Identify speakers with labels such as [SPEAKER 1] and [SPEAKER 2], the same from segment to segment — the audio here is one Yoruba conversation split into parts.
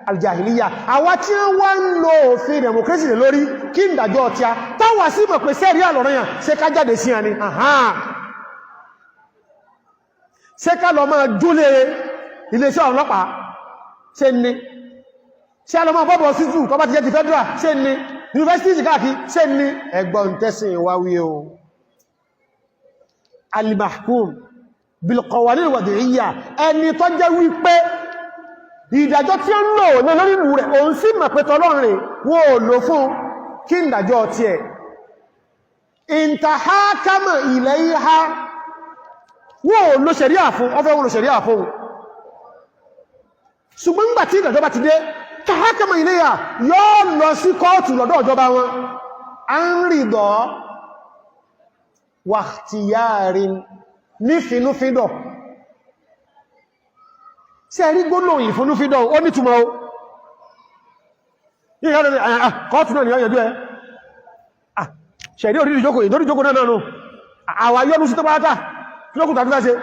[SPEAKER 1] aljahiliya àwa tí wọ́n ń lo òfin democracy lè lórí kí ń dájọ́ ọ̀tí a táwà sí mọ̀ pé sẹ́rí àlọ́rọ̀yàn ṣe ká jáde sí àní ṣe ká lọ máa júlé iléeṣẹ́ ọlọ́pàá ṣe ní ṣe a lọ máa bọ́bọ̀ sí jù tọ́bá ti jẹ́ ti federal ṣe ní university káàkiri ṣe ní ẹgbọ́n tẹ́sìn ìwáwí o al-mahkum bil-qawanin al-wad'iyya ẹni tó jẹ́ wípé ìdájọ́ tí ó ń lò ní lórí ìlú rẹ̀ òun sí mọ̀ pé tọ́lọ́rin wọ́n ò lò fún kí ìdájọ́ ti ẹ̀ intahakama ilayha wọ́n ò lò ṣẹ̀ríà fún ọfẹ́ wọn lò ṣẹ̀ríà fún ṣùgbọ́n nígbà tí ìdájọ́ bá ti dé tahakama ilayha yóò lọ sí kóòtù lọ́dọ̀ ìjọba wọn anridọ̀ wa ikhtiyarin ní finúfíndọ̀ sí ẹ̀rí gbónáwò ìfúnnúfíndọ̀ ó ní túnmọ̀ ó kọ́ọ̀tù náà ni ọ̀yẹ̀dú ẹ ṣẹ̀rí orí ìjókòó náà nù àwà yọ́nú sí tó bá látà lókùn tàbí láṣe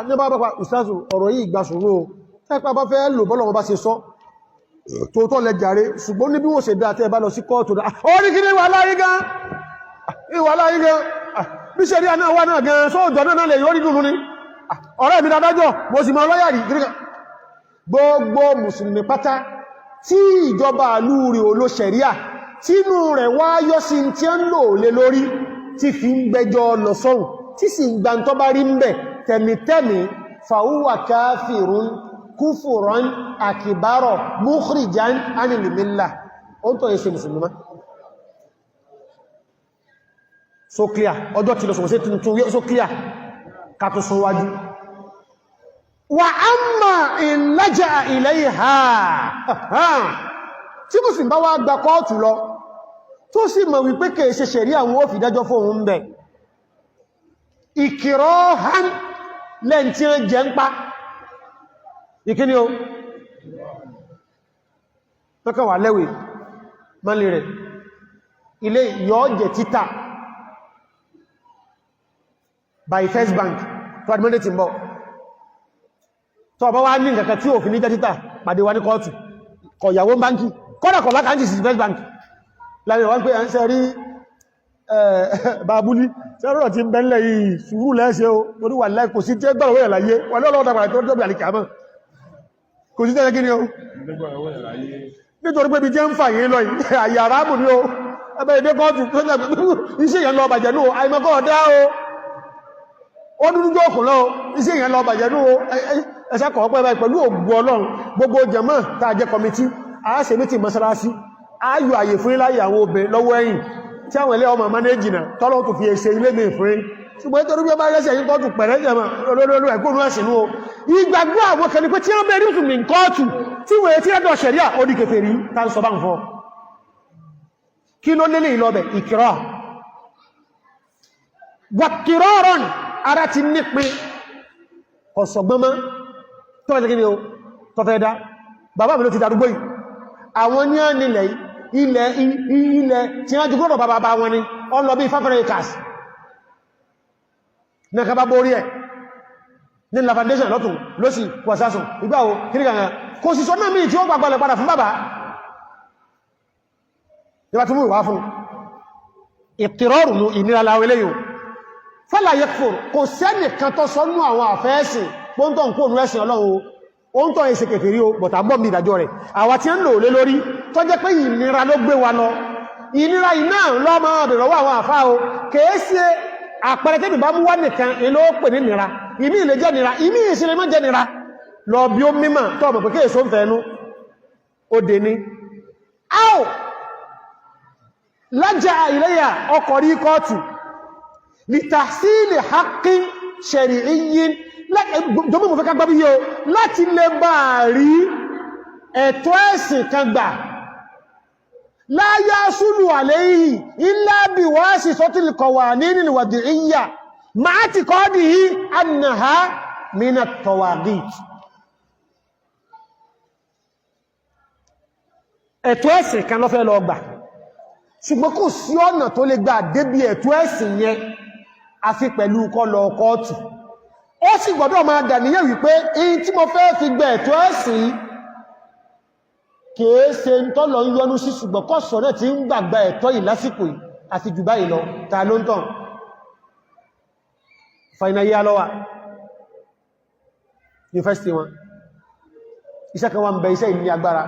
[SPEAKER 1] nípa bọ́pàá ìsáàsù ọ̀rọ̀ yìí gbà ṣòro tẹ́pàá bá fẹ́ lò bọ́lọ̀ wọn bá ṣe sọ tóótọ́ lẹ jàre ṣùgbọ́n ní bí wọ́n ṣe dá tẹ́ bá lọ sí kọ́ọ̀tù náà ó ní kí ní ìwà láyé gan bí ṣe rí àná wà náà gan sóòjọ́ náà lè yóò rí dùnú ni ọ̀rẹ́ mi dádájọ́ mo sì mọ̀ lọ́yàrí gírígà gbogbo mùsùlùmí pátá tí ìjọba àlúrí oló ṣẹ̀ríà tínú rẹ̀ wáyọ́ sí tí a ń lò lé lórí tí fi ń gbẹjọ́ lọ sọ́hùn tí sì ń gbà tó bá rí ń bẹ̀ tẹ̀mítẹ̀mí fàúwà káfìrún kúfùrán àkìbárọ̀ mukhrijan anil millah ó ń tọ́ ẹsẹ̀ mùsùlùmí so clear ọjọ́ tí lọ sọ̀rọ̀ sí tuntun so clear kàtò sọ wájú wà amma in laja'a ilayha tí mùsùlùmí bá wá gba kọ́ọ̀tù lọ tó sì mọ̀ wípé kèé ṣe ṣẹ̀rí àwọn ó fi dájọ́ fóun ń bẹ̀ ikrahan lẹ́n tí ó jẹ́ ń pa ìkíní o tọ́kà wà lẹ́wẹ̀ mọ́lì rẹ̀ ilé yọ́ jẹ́ títà by First Bank tó adìmọ́dé ti ń bọ̀ tó ọba wá ní nǹkan tí òfin ní jẹ́ títà pàdé wa ní kọ́ọ̀tù kọ̀yàwó báńkì kọ́dàkọ̀ lákàájì sí First Bank láàrin wọ́n pé ẹ̀ ń sẹ́ rí bàbúlí sẹ́rọ̀ tí ń bẹ́ńlẹ̀ yìí sùúrù lẹ́ṣẹ́ o torí wà láì kò sí tí gbọ́rọ̀ wẹ́rẹ̀ láyé wà lọ́lọ́ ọ̀dàpàá tó tóbi àlìkàmọ́ kò sí tẹ́lẹ̀ kí ni o nítorí pé bí jẹ́ ń fà yìí lọ yìí àyà arábù ni o ẹgbẹ́ ìdé kọ́ọ̀tù iṣẹ́ yẹn lọ bàjẹ́ nù àìmọ́kọ́ ọ̀dá o ó dúdú jókòó lọ iṣẹ́ yẹn lọ bàjẹ́ nù o ẹ̀ṣẹ́ kọ̀ọ́ pẹ́ pẹ̀lú ògbó ọlọ́run gbogbo jẹ̀mọ́ tàà jẹ́ kọmití àáṣẹ́ mítì mọ́sálásí ayò àyè fún iláyà àwọn obìnrin lọ́wọ́ ẹ̀yìn tí àwọn ilé ọmọ manéjì náà tọ́lọ́ tó fi ẹsẹ̀ ilé mi fún ṣùgbọ́n nítorí bí ó bá rẹ́sẹ̀ yí kọ́ọ̀tù pẹ̀rẹ́ jẹmọ́ olóòlò ẹ̀kùnrin ẹ̀sìnú o ìgbàgbọ́ àwọn kan ní pé tí wọ́n bẹ̀rẹ̀ rúsùn ní kọ́ọ̀tù tí wọ́n tí ẹ̀dọ̀ ṣẹ̀ríà ó di kèfèrí tá ń sọ bá ń fọ́ kí ló lélẹ̀ ìlọ́bẹ̀ ìkìrọ̀ wàkìrọ̀rọ̀n ara ti nípin ọ̀sọ̀gbọ́mọ́ tó fẹ́ kí o tó fẹ́ dá bàbá mi ló ti darúgbó yìí àwọn ní à nílẹ̀ ilẹ̀ tí wọ́n jùgbọ́n bàbá wọn ni ọ lọ bí 500 acres ní ẹ̀kà bá borí ẹ̀ ní la foundation lọ́tún lọ́sí wàsásùn ìgbàwó kìríkàrà kò sì sọ́nà míì tí ó gbàgbàlẹ̀ padà fún bàbá nígbà tí mú ìwá fún ìtìrọrùn ìnira láwẹ́ lẹ́yìn fala yakfur kò sẹ́nìkan tó sọ́nú àwọn àfẹ́ẹ̀sìn pọ́ntọ̀ ń kó ònú ẹ̀sìn ọlọ́run ó ń tọ́ ẹ̀sẹ̀ kèfèrí o bọ̀tà gbọ́m ní ìdájọ́ rẹ̀ àwa tí ń lò lé lórí tó jẹ́ pé ìnira ló gbé wa lọ ìnira iná lọ́mọ ọ̀bẹ̀rọ̀wọ́ àwọn àfá o kèése àpẹẹrẹ tẹ́bì bá mú wá nìkan ilé ó pè ní nira ìmí ilé jẹ́ nira ìmí ìsinmi mọ́ jẹ́ nira lọ bí ó mímọ̀ tó ọmọ pé kéèso ń fẹ́nu ó dé ní áò lájá iléyà ọkọ̀ rí kọ́ọ̀tù li tahsili haqqin shar'iyyin jọmọ́ mọ̀ fẹ́ ká gbábí yóò láti lè bá rí ẹ̀tọ́ ẹ̀sìn kan gbà la yasulu alayhi illa bi wasitatil qawaninil wad'iyya ma'a i'tiqadihi annaha min at-tawaghit ẹ̀tọ́ ẹ̀sìn kan ló fẹ́ lọ gbà ṣùgbọ́n kò sí ọ̀nà tó lè gbà débi ẹ̀tọ́ ẹ̀sìn yẹn àfi pẹ̀lú kó lọ kóòtù ó sì gbọ́dọ̀ máa dàníyàn wípé èyí tí mo fẹ́ fi gbẹ̀ ẹ̀tọ́ ẹ̀sìn kìí ṣe ń tọ́lọ ń yọnú sí ṣùgbọ́n kọ́sọ̀ náà ti ń gbàgbà ẹ̀tọ́ yìí lásìkò yìí àti jù báyìí lọ ta ló ń tàn fainayé alọ́wà yunifásitì wọn iṣẹ́ kan wà ń bẹ iṣẹ́ ìní agbára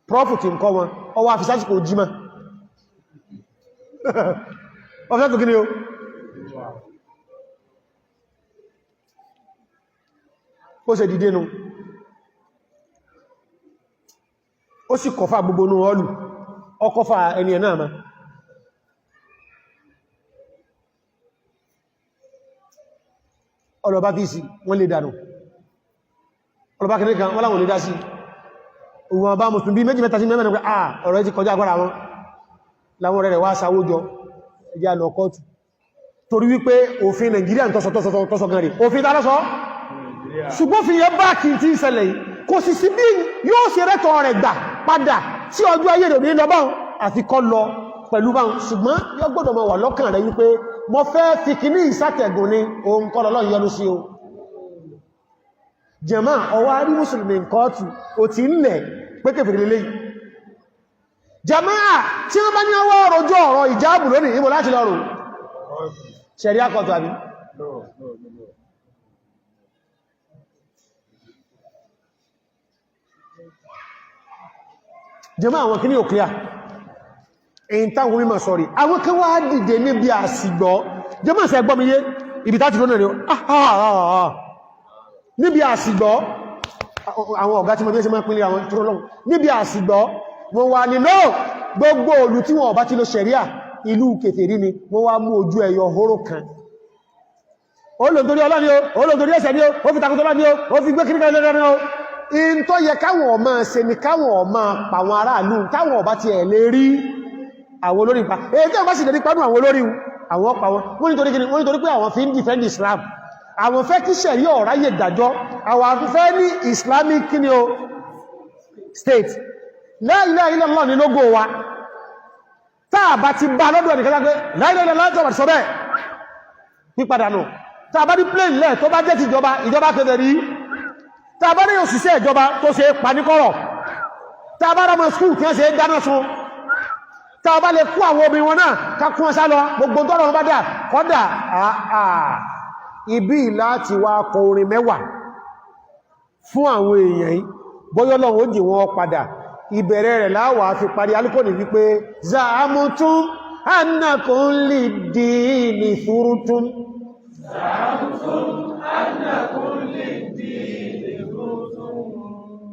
[SPEAKER 1] prọ́fù tí ń kọ́ wọn ọwọ́ àfisásìkò jímọ̀ ọfẹ́ tó kí ni o ó ṣe dìde nù ó sì kọfà gbogbo nù ọlù ọkọfà ẹni ẹ̀ náà ma ọlọ́bá bí sí wọ́n lè dànù ọlọ́bá kìí kan wọ́n láwọn lè dá sí òun ọba mùsùlùmí bí méjì mẹ́ta sí mẹ́mẹ́ pé ọ̀rọ̀ ti kọjá agbára wọn láwọn rẹ̀ wá sáwójọ ẹjá lọ kọ́ọ̀tù torí wípé òfin Nàìjíríà ń tọ́sọ gan rí òfin tààrọ́sọ ṣùgbọ́n fi yẹ bá kìí tí ìṣẹ̀lẹ̀ yìí kò sì sí bí yóò ṣe rẹ́tọ̀ rẹ̀ gbà padà tí ọjọ́ ayé rẹ̀ ní lọ báhùn àti kọ́ lọ pẹ̀lú báhùn ṣùgbọ́n yóò gbọ́dọ̀ mọ̀ wà lọ́kàn rẹ̀ wípé mo fẹ́ fi kìíní ìsátẹ̀gùn ní ohun kọ́ lọ́lọ́ yọnu sí o jàmá ọwá rí mùsùlùmí kọ́ọ̀tù ò ti ń lẹ̀ pé kèfèrè lélẹ́ jàmá tí wọ́n bá ní ọwọ́ ọ̀rọ̀jọ́ ọ̀rọ̀ ìjáàbù lónìí ìbò láti lọ́rùn ṣẹ̀rí àkọ́tù àbí jàmá àwọn kìíní ò clear èyí táwọn mímọ̀ sọ́rí àwọn kan wá dìde níbi àsìgbọ́ jẹ́mọ̀ sí ẹgbọ́n mi yé ibi táti lónà rẹ̀ níbi àsìgbọ́ àwọn ọ̀gá tí mo bí ẹ́ sí máa pínlẹ̀ àwọn tó lọ́wọ́ níbi àsìgbọ́ wọ́n wà nínú gbogbo olù tí wọ́n bá ti lo ṣẹ̀ríà ìlú kèfèrí ni wọ́n wá mú ojú ẹyọ hóró kan olóòdórí ọlá ni ó olóòdórí ẹsẹ̀ ni ó fi takútọ́lá ni ó fi gbé kíríkà lẹ́rẹ́ ni ó in tó yẹ káwọn ọmọ ṣe ni káwọn ọmọ pàwọn aráàlú táwọn ọba ti ẹ̀ lè rí àwọn olórí pa èyí tí wọ́n bá sì lè pánú àwọn olórí àwọn ọpa wọn wọ́n nítorí kí ni wọ́n nítorí pé àwọn fi ń defend Islam àwọn fẹ́ kí ṣẹ̀ríà ọ̀rá yẹ dájọ́ àwọn fẹ́ ní Islamic kí ni o state la ilaha illallah ní lógó wa táà bá ti bá lọ́dọ̀ ẹnìkan lágbé la ilaha illallah tó bá sọ bẹ́ẹ̀ pípadà nù táà bá ní plane lẹ̀ tó bá jẹ́ ti ìjọba kẹfẹ́ rí táà bá ní òṣìṣẹ́ ìjọba tó ṣe panikọ́rọ̀ táà bá rọmọ skúl kí wọ́n ṣe dáná sun táà bá lè kú àwọn obìnrin wọn náà kákún ọsá lọ gbogbo tọ́rọ wọn bá dà kọ́dà ibi láti wá kọ orin mẹ́wàá fún àwọn èèyàn yìí bọ́yọ́lọ́wọ́ jì wọ́n padà ìbẹ̀rẹ̀ rẹ̀ láwà fi parí alúkòní wípé za'amutum annakum lid-dini thurtum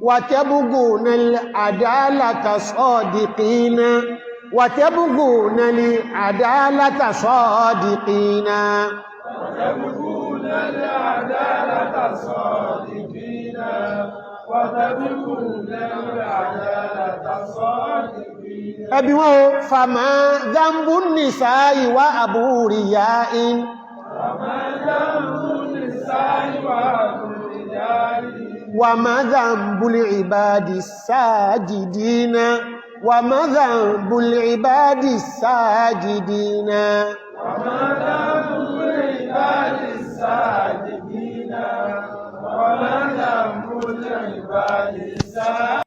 [SPEAKER 1] wa tabghuna al-adalata sadiqina وتبغون العدالة صادقين
[SPEAKER 2] وتبغون العدالة صادقين وتبغون العدالة صادقين
[SPEAKER 1] أبيو فما ذنب النساء وأبورياء
[SPEAKER 2] فما ذنب النساء وأبورياء
[SPEAKER 1] وما ذنب العباد الساجدين وما ذنب العباد الساجدين
[SPEAKER 2] وما ذنب العباد الساجدين وما ذنب العباد الساجدين